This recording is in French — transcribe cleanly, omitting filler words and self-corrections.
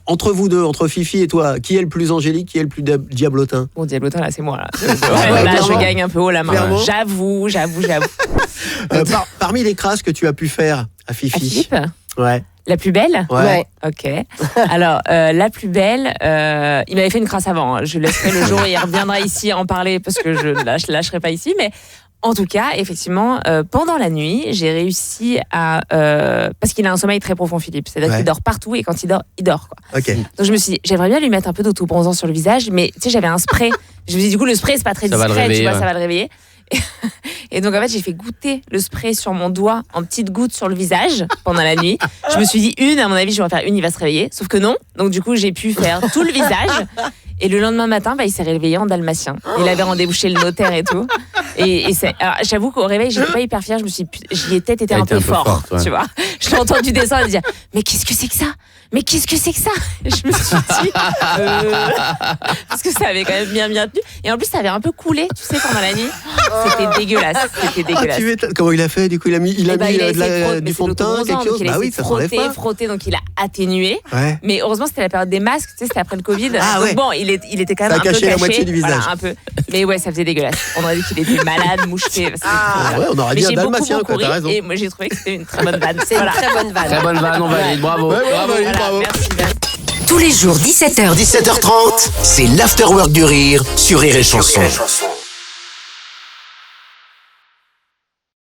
entre vous deux, entre Fifi et toi, qui est le plus angélique, qui est le plus diablotin? Bon, diablotin, là, c'est moi. Là, clairement. je gagne un peu haut la main. Clairement. J'avoue. Parmi les crasses que tu as pu faire à Fifi. À Philippe, Ouais. la plus belle? Ouais. Ok. Alors, la plus belle, il m'avait fait une crasse avant. Je laisserai le jour où il reviendra ici en parler parce que je ne lâcherai pas ici. Mais en tout cas, effectivement, pendant la nuit, j'ai réussi à... parce qu'il a un sommeil très profond, Philippe. C'est-à-dire qu'il dort partout et quand il dort. Quoi. Ok. Donc je me suis dit, j'aimerais bien lui mettre un peu d'auto-bronzant sur le visage, mais tu sais, j'avais un spray. Je me suis dit, du coup, le spray, c'est pas très discret, tu vois, ça va le réveiller. Et donc en fait j'ai fait goûter le spray sur mon doigt en petites gouttes sur le visage pendant la nuit. Je me suis dit à mon avis je vais en faire une, il va se réveiller. Sauf que non, donc du coup j'ai pu faire tout le visage. Et le lendemain matin, il s'est réveillé en dalmatien. Il avait rendez-vous chez le notaire et tout. Alors, j'avoue qu'au réveil, j'étais pas hyper fière. Je me suis dit, j'y ai peut-être été un peu fort, tu vois. Je l'ai entendu descendre et dire, mais qu'est-ce que c'est que ça? Mais qu'est-ce que c'est que ça? Et je me suis dit, parce que ça avait quand même bien tenu. Et en plus, ça avait un peu coulé, tu sais, pendant la nuit. C'était dégueulasse. Comment il a fait? Du coup, il a mis du fond de teint, quelque chose. Il a essayé de frotter, donc il a atténué. Ouais. Mais heureusement, c'était la période des masques, tu sais, c'était après le Covid. Ah, donc ouais. bon, il était quand même un peu caché. La moitié du visage. Voilà, un peu. Mais ouais, ça faisait dégueulasse. On aurait dit qu'il était malade, moucheté. Ouais, on aurait dit un dalmatien, quoi, t'as raison. Et moi, j'ai trouvé que c'était une très bonne vanne. C'est une très bonne vanne. Très bonne vanne, on valide, bravo. Bravo. Merci, Ben. Tous les jours 17h, 17h30, c'est l'Afterwork du Rire sur Rire et Chanson.